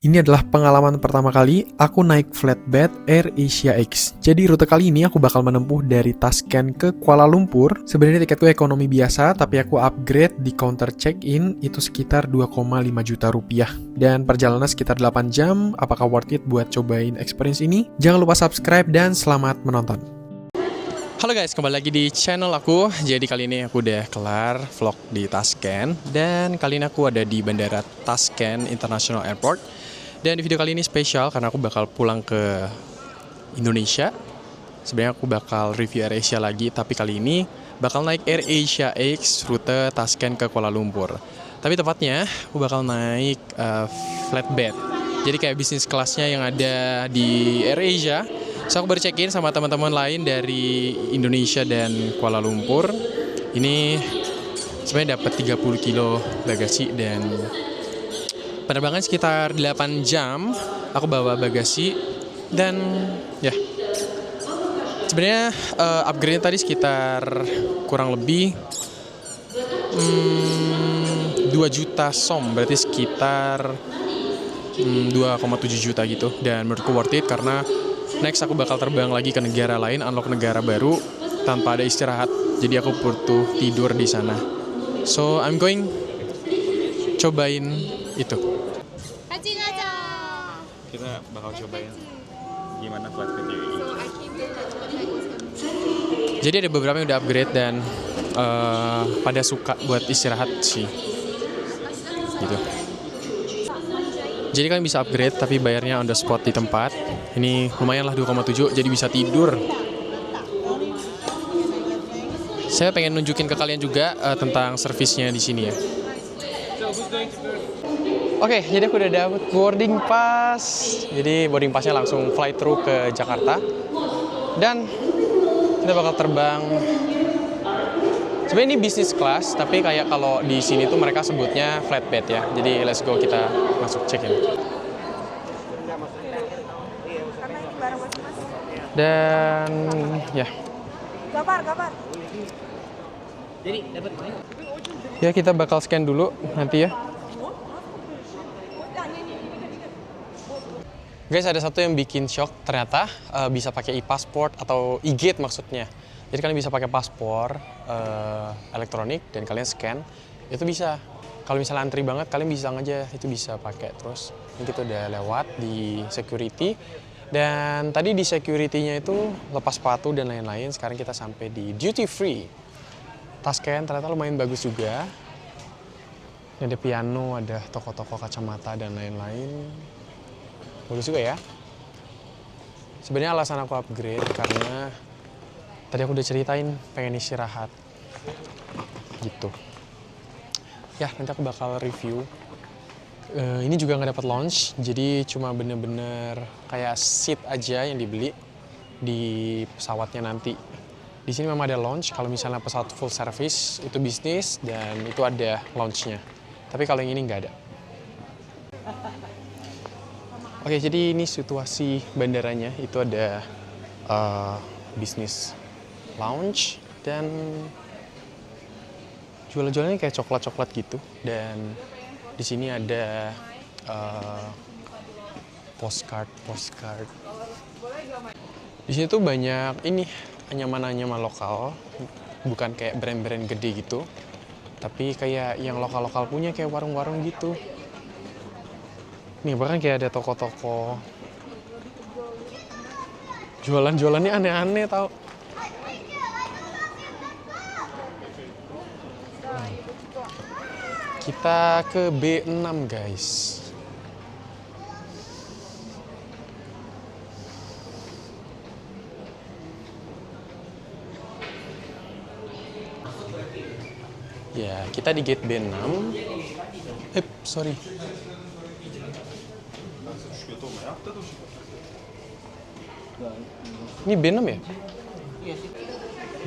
Ini adalah pengalaman pertama kali aku naik flatbed Air Asia X. Jadi rute kali ini aku bakal menempuh dari Tashkent ke Kuala Lumpur. Sebenarnya tiketku ekonomi biasa, tapi aku upgrade di counter check-in itu sekitar 2,5 juta rupiah. Dan perjalanan sekitar 8 jam, apakah worth it buat cobain experience ini? Jangan lupa subscribe dan selamat menonton. Halo guys, kembali lagi di channel aku. Jadi kali ini aku udah kelar vlog di Tashkent. Dan kali ini aku ada di Bandara Tashkent International Airport. Dan di video kali ini spesial karena aku bakal pulang ke Indonesia. Sebenarnya aku bakal review Air Asia lagi, tapi kali ini bakal naik Air Asia X rute Tashkent ke Kuala Lumpur. Tapi tepatnya aku bakal naik flatbed. Jadi kayak bisnis kelasnya yang ada di Air Asia. So aku baru check-in sama teman-teman lain dari Indonesia dan Kuala Lumpur. Ini sebenarnya dapat 30 kilo bagasi dan penerbangan sekitar 8 jam. Aku bawa bagasi dan ya sebenarnya upgrade tadi sekitar kurang lebih 2 juta som, berarti sekitar 2,7 juta gitu. Dan menurutku worth it karena next aku bakal terbang lagi ke negara lain, unlock negara baru tanpa ada istirahat. Jadi aku butuh tidur di sana. So I'm going cobain itu. Kita bakal cobain gimana flatbednya ini. Jadi ada beberapa yang udah upgrade dan pada suka buat istirahat sih gitu. Jadi kalian bisa upgrade tapi bayarnya on the spot di tempat. Ini lumayan lah 2,7, jadi bisa tidur. Saya pengen nunjukin ke kalian juga tentang servisnya di sini ya. Oke, jadi aku udah dapet boarding pass. Jadi boarding passnya langsung fly through ke Jakarta. Dan kita bakal terbang. Sebenarnya ini business class, tapi kayak kalau di sini tuh mereka sebutnya flatbed ya. Jadi let's go, kita masuk check-in. Dan ya. Gambar. Jadi dapat Ya kita bakal scan dulu nanti ya. Guys, ada satu yang bikin shock, ternyata bisa pakai e-passport atau e-gate maksudnya. Jadi kalian bisa pakai paspor elektronik dan kalian scan, itu bisa. Kalau misalnya antri banget, kalian bisa aja itu bisa pakai. Terus ini kita udah lewat di security dan tadi di security-nya itu lepas sepatu dan lain-lain. Sekarang kita sampai di duty free. Tashkent ternyata lumayan bagus juga. Ini ada piano, ada toko-toko kacamata dan lain-lain. Bagus juga ya. Sebenarnya alasan aku upgrade karena tadi aku udah ceritain pengen istirahat gitu. Ya nanti aku bakal review. Ini juga nggak dapat lounge, jadi cuma bener-bener kayak seat aja yang dibeli di pesawatnya nanti. Di sini memang ada lounge. Kalau misalnya pesawat full service itu bisnis dan itu ada lounge-nya. Tapi kalau yang ini nggak ada. Oke, jadi ini situasi bandaranya. Itu ada bisnis lounge dan jualan-jualannya kayak coklat-coklat gitu. Dan di sini ada postcard. Di sini tuh banyak ini anyaman-anyaman lokal, bukan kayak brand-brand gede gitu, tapi kayak yang lokal-lokal punya kayak warung-warung gitu. Nih bahkan kayak ada toko-toko jualan-jualannya aneh-aneh tau. Kita ke B6 guys. Ya, kita di gate B6. Sorry. Ini B6 ya? Iya sih.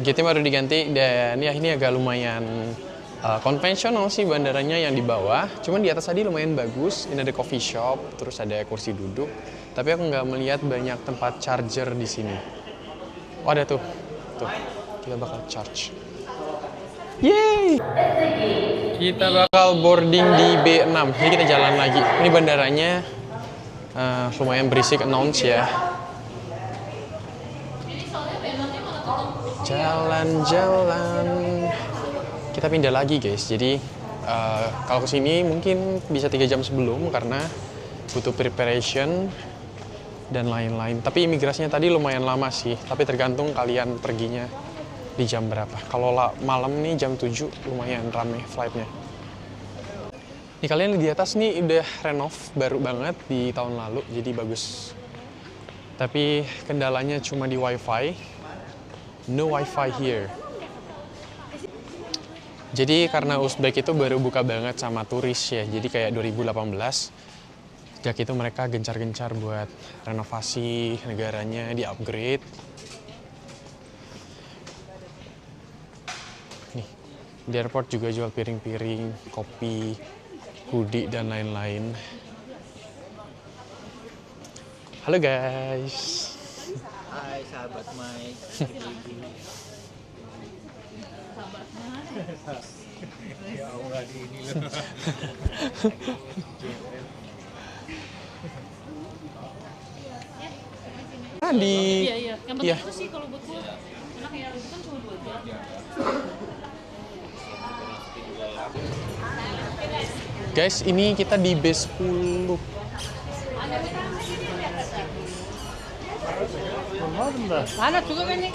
Gate-nya baru diganti dan ya ini agak lumayan konvensional sih bandaranya yang di bawah. Cuman di atas tadi lumayan bagus. Ini ada coffee shop, terus ada kursi duduk. Tapi aku nggak melihat banyak tempat charger di sini. Oh ada tuh. Tuh, kita bakal charge. Yeay! Kita bakal boarding di B6. Jadi kita jalan lagi. Ini bandaranya lumayan berisik announce ya. Jalan-jalan. Kita pindah lagi guys. Jadi kalau kesini mungkin bisa 3 jam sebelum karena butuh preparation dan lain-lain. Tapi imigrasinya tadi lumayan lama sih. Tapi tergantung kalian perginya di jam berapa. Kalau malam nih jam 7 lumayan rame flightnya. Nih kalian di atas nih udah renov baru banget di tahun lalu, jadi bagus. Tapi kendalanya cuma di wifi. No wifi here. Jadi karena Uzbek itu baru buka banget sama turis ya, jadi kayak 2018. Sejak itu mereka gencar-gencar buat renovasi negaranya, di-upgrade. Nih, di airport juga jual piring-piring, kopi, hoodie, dan lain-lain. Halo guys. Hai sahabat Mike. Ya Allah ini loh. Iya. Yang penting itu sih kalau buat gue enak ya, itu kan cuma 2 jam. Guys, ini kita di base 10. Mana juga kan ini?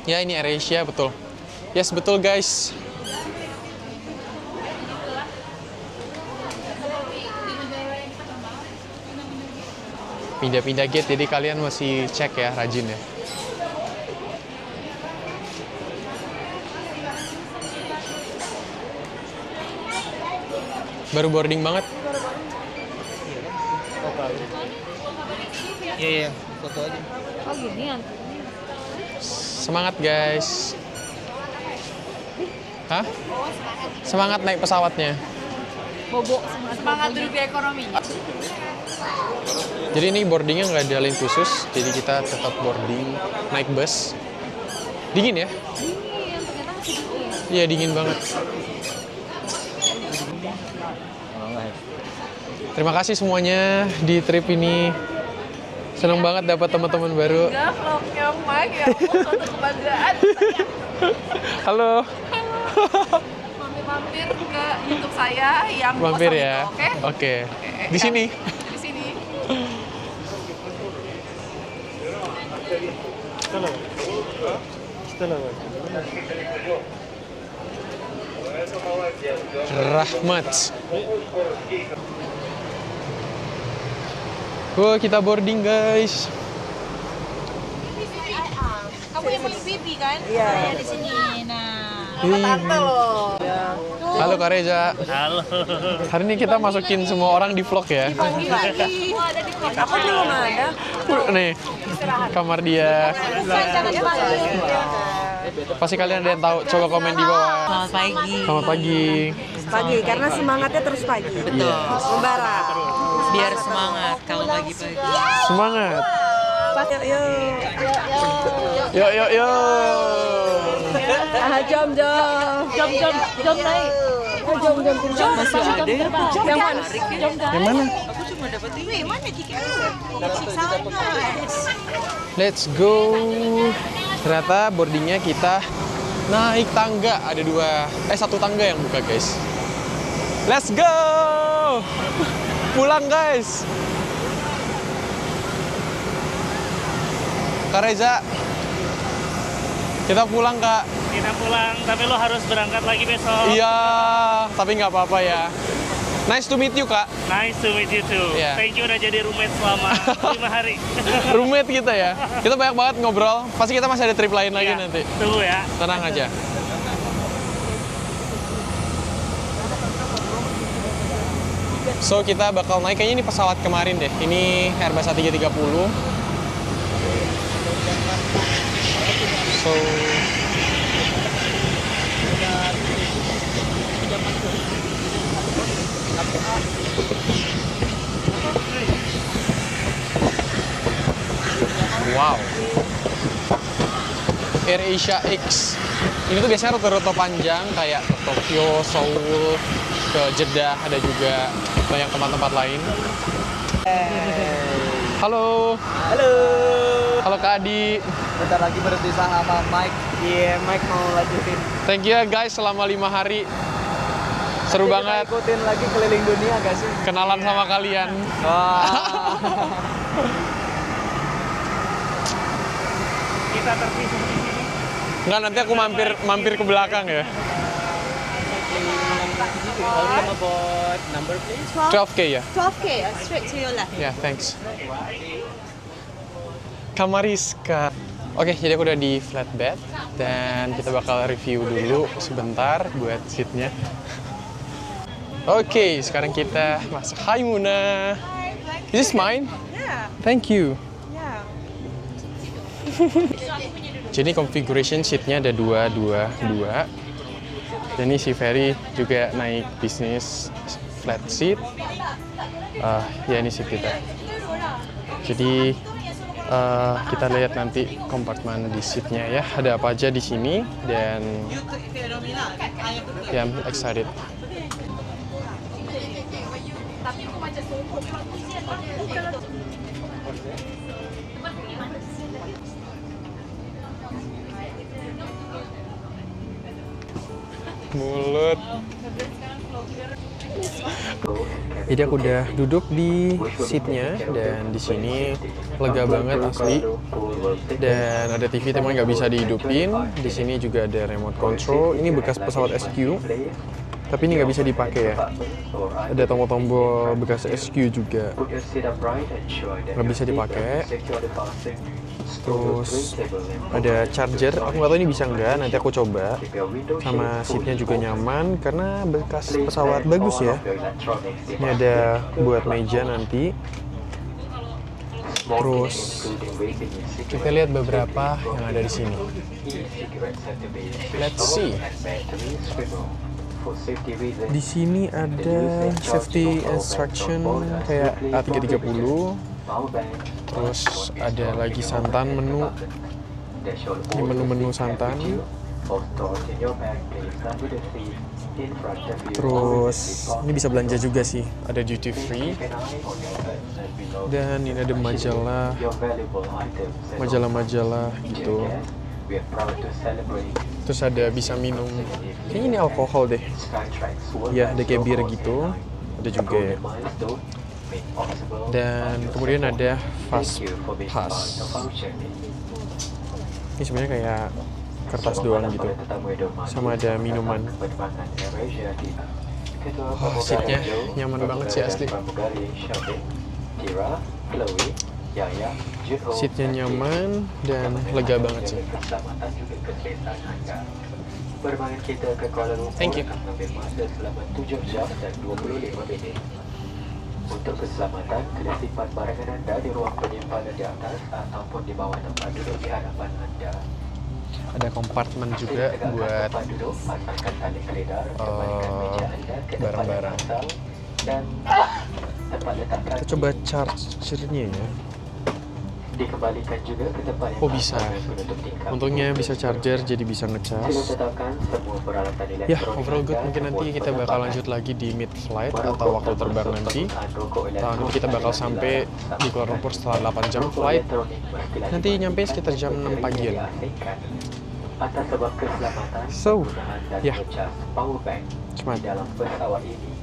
Ya, ini AirAsia betul. Yes, betul guys. Pindah-pindah gate, jadi kalian masih cek ya, rajin ya. Baru boarding banget. Iya, foto aja. Oh gini ya? Semangat guys. Hah? Semangat naik pesawatnya. Bobo, semangat dulu di ekonomi. Jadi ini boardingnya nggak ada lane khusus, jadi kita tetap boarding naik bus. Dingin ya? Dingin, ternyata masih dingin. Iya dingin banget. Terima kasih semuanya di trip ini. Seneng banget dapat teman-teman baru. Enggak, vlognya Mike ya, suatu kebanggaan. Halo. Mampir ke YouTube saya yang Mampir kosong ya. itu, oke? Oke. Di sini. Di sini. Rahmat. Wah, kita boarding guys. Kamu yang paling pipi kan? Iya. Saya di sini. Nah, Tante loh. Halo Kak Reza. Halo. Hari ini kita masukin semua orang di vlog ya. Pagi lagi. oh ada di vlog. Aku belum ada. Nih, kamar dia. Jangan Pasti kalian ada yang tahu. Coba komen di bawah. Selamat pagi. Selamat pagi. Pagi karena semangatnya terus pagi. Betul. Membara. Biar semangat kalau pagi-pagi. Semangat. Yuk, yuk. Yuk, yuk, yuk. Jom naik. Jom. Masih ada ya? Yang mana? Yang mana? Aku cuma dapat ini. Mana Kiki? Let's go. Ternyata boardingnya kita naik tangga. Ada satu tangga yang buka guys. Let's go. Pulang guys. Kak Reza, kita pulang Kak. Kita pulang, tapi lo harus berangkat lagi besok. Iya, tapi nggak apa-apa ya. Nice to meet you Kak. Nice to meet you too. Iya. Thank you udah jadi roommate selama 5 hari. Roommate kita ya. Kita banyak banget ngobrol. Pasti kita masih ada trip lain lagi Iya, nanti. tunggu ya. Tenang aja. So kita bakal naik, kayaknya ini pesawat kemarin deh. Ini Airbus A330. So wow. AirAsia X. Ini tuh biasanya rute-rute panjang kayak ke Tokyo, Seoul, ke Jeddah, ada juga banyak tempat-tempat lain. Halo. Halo. Halo Kak Adi. Bentar lagi berpisah sama Mike. Iya, Mike mau lanjutin. Thank you ya guys selama 5 hari. Seru Nanti banget. Kita ikutin lagi keliling dunia gak sih? Kenalan sama kalian. Wah. Kita terpisah di sini. Enggak, nanti aku mampir ke belakang ya. Welcome aboard. Number please. 12K ya? 12K, straight to your left. Ya, thanks. Kamariska. Oke, jadi aku udah di flatbed dan kita bakal review dulu sebentar buat seatnya. Oke, sekarang kita masuk. Hai Muna. Is this mine? Yeah, Thank you. yeah. Jadi configuration seatnya ada 2. Dan ini si Ferry juga naik bisnis flat seat. Ya ini seat kita. Jadi kita lihat nanti kompartemen di seatnya ya. Ada apa aja di sini dan ya I'm excited. Mulut. Jadi aku udah duduk di seatnya dan di sini lega banget asli. Dan ada TV teman nggak bisa dihidupin. Di sini juga ada remote control. Ini bekas pesawat SQ, tapi ini nggak bisa dipakai ya. Ada tombol-tombol bekas SQ juga nggak bisa dipakai. Terus ada charger, aku nggak tahu ini bisa nggak, nanti aku coba. Sama seatnya juga nyaman karena bekas pesawat bagus ya. Ini ada buat meja nanti. Terus kita lihat beberapa yang ada di sini. Let's see. Di sini ada safety instruction kayak A330. Terus ada lagi santan menu. Ini menu-menu santan. Terus ini bisa belanja juga sih. Ada duty free. Dan ini ada majalah gitu. Terus ada bisa minum. Kayaknya ini alkohol deh. Ya, ada kayak bir gitu. Ada juga ya. Dan kemudian ada fast pass. Ini sebenarnya kayak kertas doang gitu. Sama ada minuman. Oh, seatnya nyaman banget sih asli. Seatnya nyaman dan lega banget sih. Thank you. Untuk keselamatan, kena simpan barangan anda di ruang penyimpanan di atas ataupun di bawah tempat duduk di hadapan anda. Ada kompartemen juga buat barang-barang. Kita coba chargernya ya. Dikembalikan juga ke tempat Oh bisa. Untungnya bisa charger jadi bisa ngecas. Ya overall good. Mungkin nanti kita bakal lanjut lagi di mid flight atau waktu terbang nanti. Nanti kita bakal sampai di Kuala Lumpur setelah 8 jam flight. Nanti nyampe sekitar jam 6 pagi lah. So, ya, semangat. dalam pesawat ini.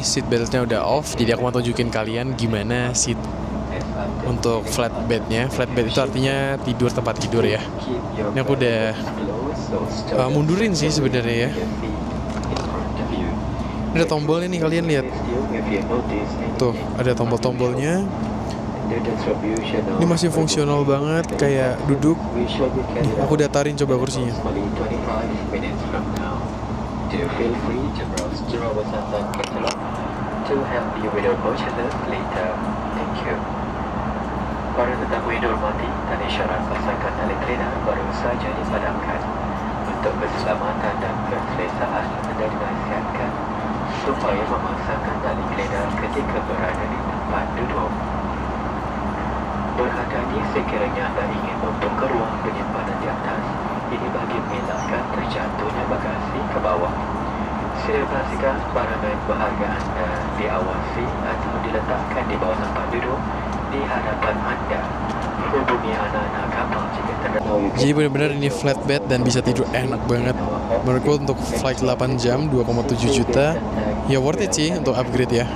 seat beltnya udah off, jadi aku mau tunjukin kalian gimana seat untuk flatbednya. Flatbed itu artinya tidur tempat tidur ya. Ini aku udah mundurin sih sebenarnya ya. Ini ada tombolnya nih, kalian lihat. Tuh, ada tombol-tombolnya. Ini masih fungsional banget, kayak duduk. Nih, aku datarin coba kursinya. Para tetamu yang dihormati, tanda isyarat pasangan tali kereta baru saja dipadamkan. Untuk keselamatan dan keselesaan anda dinasihatkan supaya memasangkan tali kereta ketika berada di tempat duduk. Berhati-hati sekiranya anda ingin membongkar ruang penyimpanan di atas. Ini bagi mengelakkan terjatuhnya bagasi ke bawah. Sila pastikan barangan berharga anda diawasi atau diletakkan di bawah tempat duduk di hadapan anda. Hubungi anak-anak kapal jika terdapat. Jadi benar-benar ini flatbed dan bisa tidur enak banget. Menurutku untuk flight 8 jam 2,7 juta ya worth it sih untuk upgrade ya.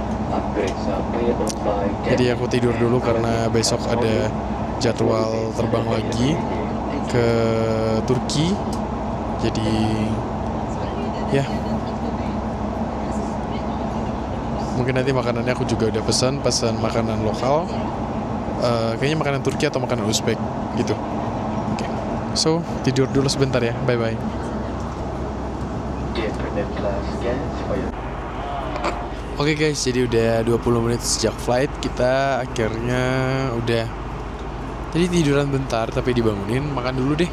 Jadi aku tidur dulu karena besok ada jadwal terbang lagi ke Turki. Jadi ya mungkin nanti makanannya aku juga udah pesan makanan lokal. Kayaknya makanan Turki atau makanan Uzbek gitu. Oke. So, tidur dulu sebentar ya. Bye bye. Oke guys, jadi udah 20 menit sejak flight, kita akhirnya udah. Jadi tiduran bentar tapi dibangunin, makan dulu deh.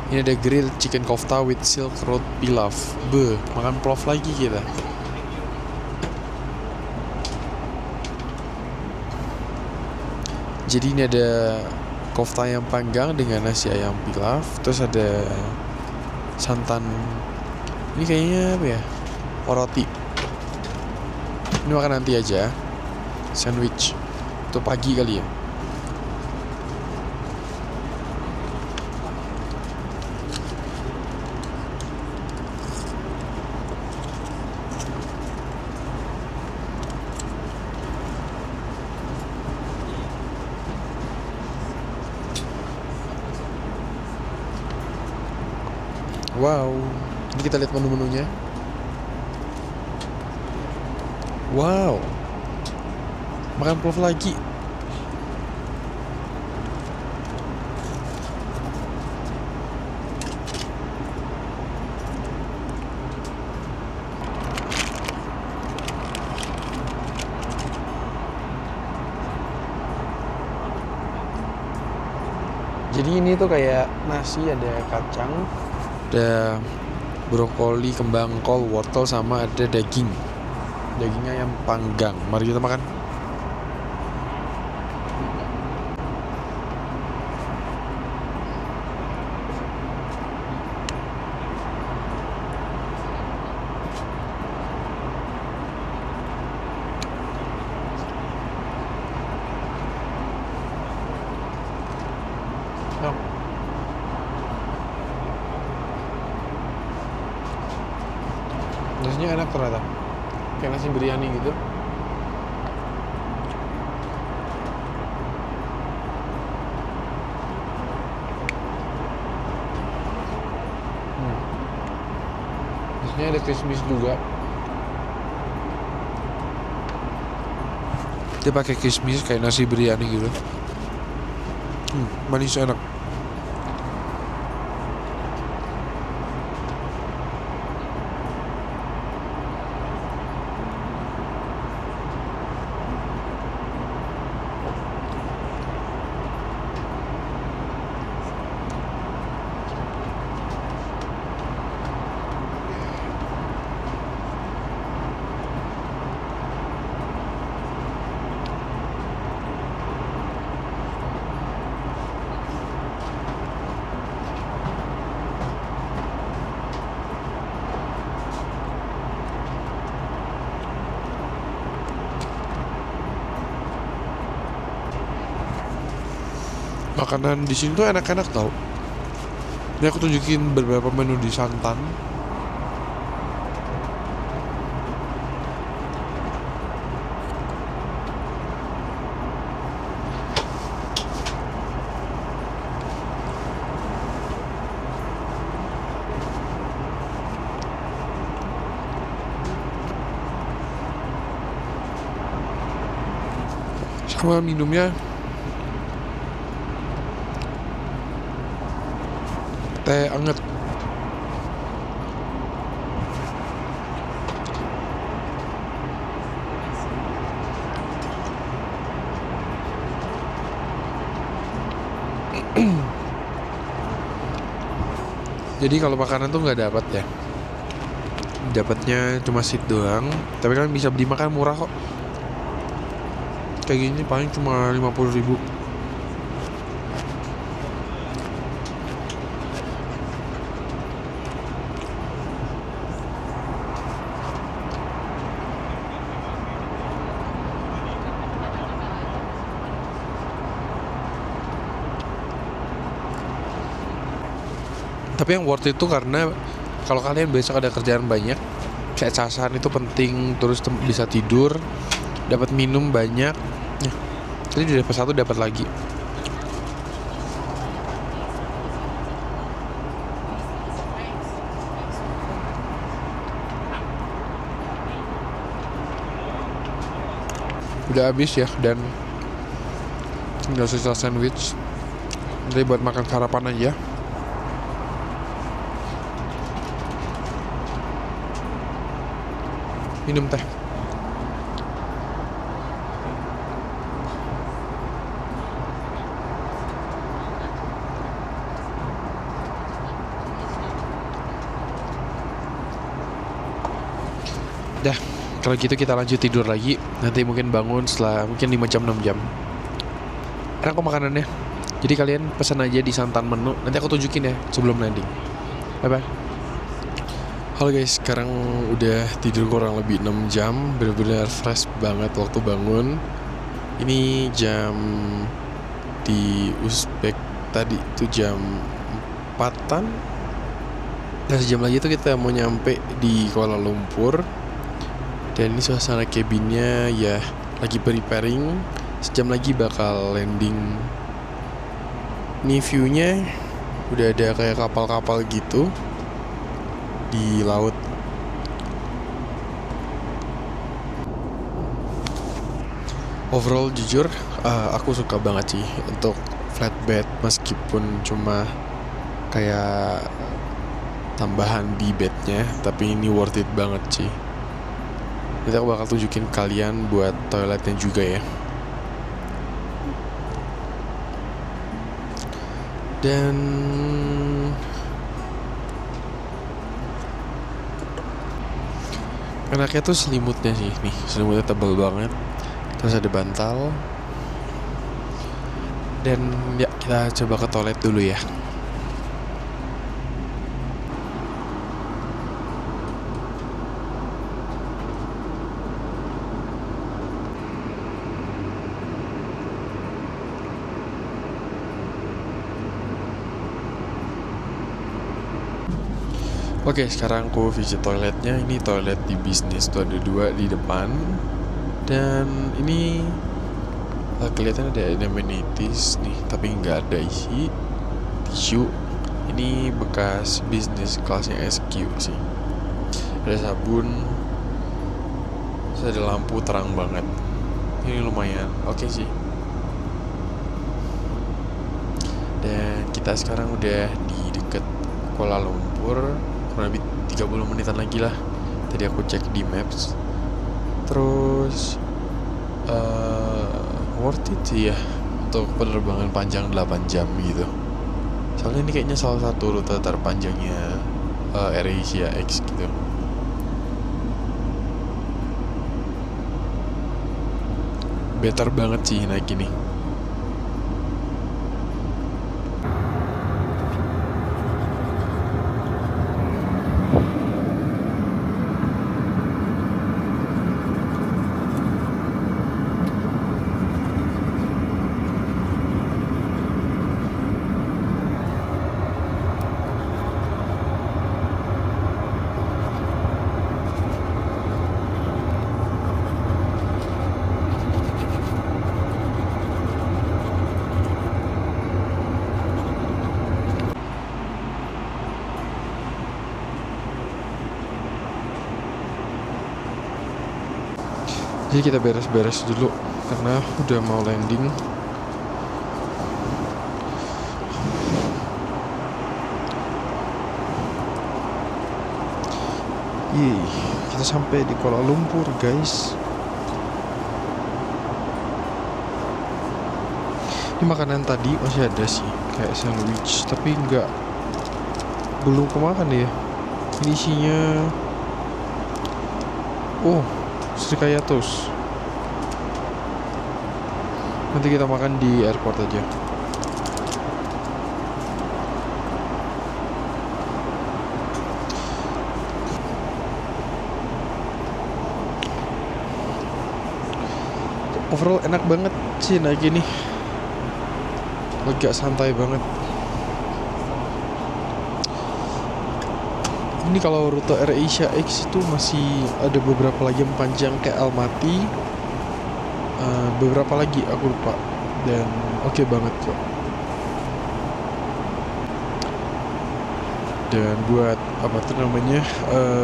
Ini ada grilled chicken kofta with silk road pilaf. Makan plov lagi kita. Jadi ini ada kofta ayam panggang dengan nasi ayam pilaf. Terus ada santan. Ini kayaknya apa ya? Roti. Ini makan nanti aja. Sandwich. Itu pagi kali ya. Wow, ini kita lihat menu-menunya. Wow, makan plov lagi. Jadi ini tuh kayak nasi, ada kacang, ada brokoli, kembang kol, wortel, sama ada daging. Dagingnya yang panggang. Mari kita makan. Nasinya enak ternyata, kayak nasi biryani gitu. Nasinya ada kismis juga. Dia pakai kismis kayak nasi biryani gitu. Manis enak. Makanan di sini tuh enak-enak tau. Ini aku tunjukin beberapa menu di Santan. Sama minumnya teh anget. Jadi kalau makanan tuh nggak dapat ya, dapatnya cuma seat doang. Tapi kan bisa beli makan murah kok. Kayak gini paling cuma 50.000. Tapi yang worth itu karena kalau kalian besok ada kerjaan banyak, kayak casan itu penting, terus bisa tidur, dapat minum banyak. Ya, jadi dapat satu dapat lagi. Udah habis ya, dan tinggal sisa sandwich. Nanti buat makan sarapan aja. Minum teh. Dah, kalau gitu kita lanjut tidur lagi. Nanti mungkin bangun setelah mungkin 5 jam 6 jam. Enak kok makanannya. Jadi kalian pesan aja di santan menu. Nanti aku tunjukin ya sebelum landing. Bye bye. Halo guys, sekarang udah tidur kurang lebih 6 jam. Bener-bener fresh banget waktu bangun. Ini jam di Uzbek tadi itu jam 4-an. Nah, sejam lagi tuh kita mau nyampe di Kuala Lumpur. Dan ini suasana cabinnya ya lagi preparing. Sejam lagi bakal landing. Ini view-nya udah ada kayak kapal-kapal gitu di laut. Overall jujur aku suka banget sih untuk flatbed, meskipun cuma kayak tambahan di bednya, tapi ini worth it banget sih. Nanti aku bakal tunjukin kalian buat toiletnya juga ya. Dan enaknya tuh selimutnya sih, nih selimutnya tebal banget, terus ada bantal. Dan ya kita coba ke toilet dulu ya. Oke, sekarang aku visit toiletnya. Ini toilet di bisnis tuh, ada 2 di depan. Dan ini kelihatan ada amenities nih, tapi nggak ada isi tisu. Ini bekas bisnis kelasnya SQ sih. Ada sabun, terus ada lampu terang banget. Ini lumayan oke sih. Dan kita sekarang udah di deket Kuala Lumpur, kurang lebih 30 menitan lagi lah. Tadi aku cek di maps. Terus worth it sih ya untuk penerbangan panjang 8 jam gitu. Soalnya ini kayaknya salah satu rute terpanjangnya AirAsia X gitu. Better banget sih naik ini. Jadi kita beres-beres dulu karena udah mau landing. Kita sampai di Kuala Lumpur, guys. Ini makanan tadi masih ada sih, kayak sandwich, tapi belum kemakan ya. Ini isinya srikaya toast. Nanti kita makan di airport aja. Overall enak banget sih naik ini, agak santai banget. Ini kalau rute AirAsia X itu masih ada beberapa lagi yang panjang kayak Almaty, beberapa lagi aku lupa, dan oke banget kok. Dan buat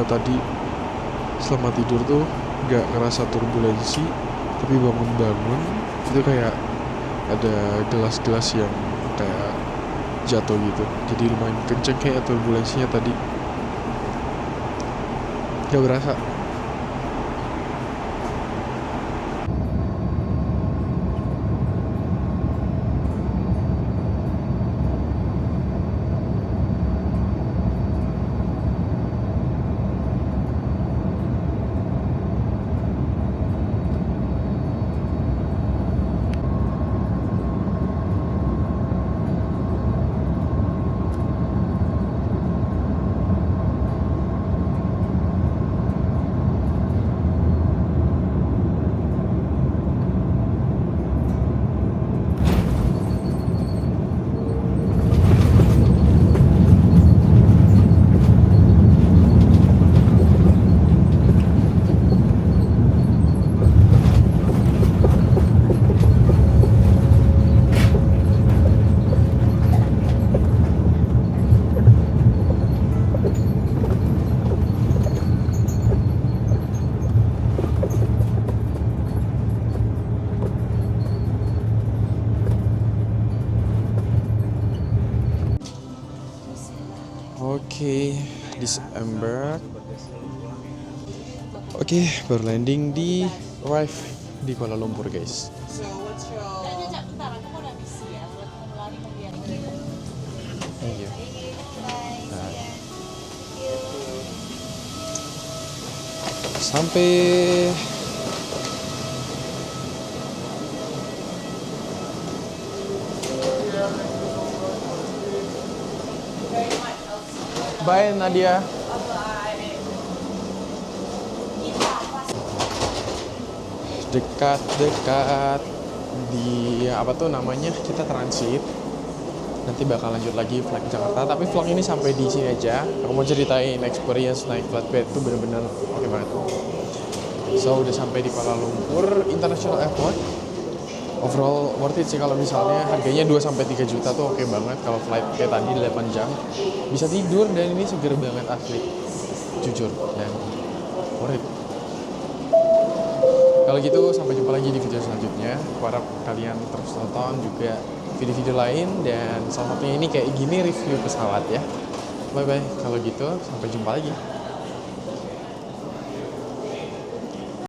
tadi selama tidur tuh nggak ngerasa turbulensi, tapi bangun-bangun itu kayak ada gelas-gelas yang kayak jatuh gitu, jadi lumayan kenceng kayak turbulensinya tadi. Gak berasa. Oke, disembark. Oke, baru landing di arrive di Kuala Lumpur, guys. Thank you. Nah. Sampai bye Nadia. Dekat-dekat di kita transit. Nanti bakal lanjut lagi flight ke Jakarta. Tapi vlog ini sampai di sini aja. Aku mau ceritain experience naik flatbed itu bener-bener oke banget. So udah sampai di Kuala Lumpur International Airport. Overall worth it sih kalau misalnya harganya 2-3 juta tuh oke banget. Kalau flight kayak tadi 8 jam bisa tidur, dan ini seger banget asli, jujur, dan worth it. Kalau gitu sampai jumpa lagi di video selanjutnya. Aku harap kalian terus tonton juga video-video lain, dan salah satunya ini kayak gini review pesawat ya. Bye bye. Kalau gitu sampai jumpa lagi.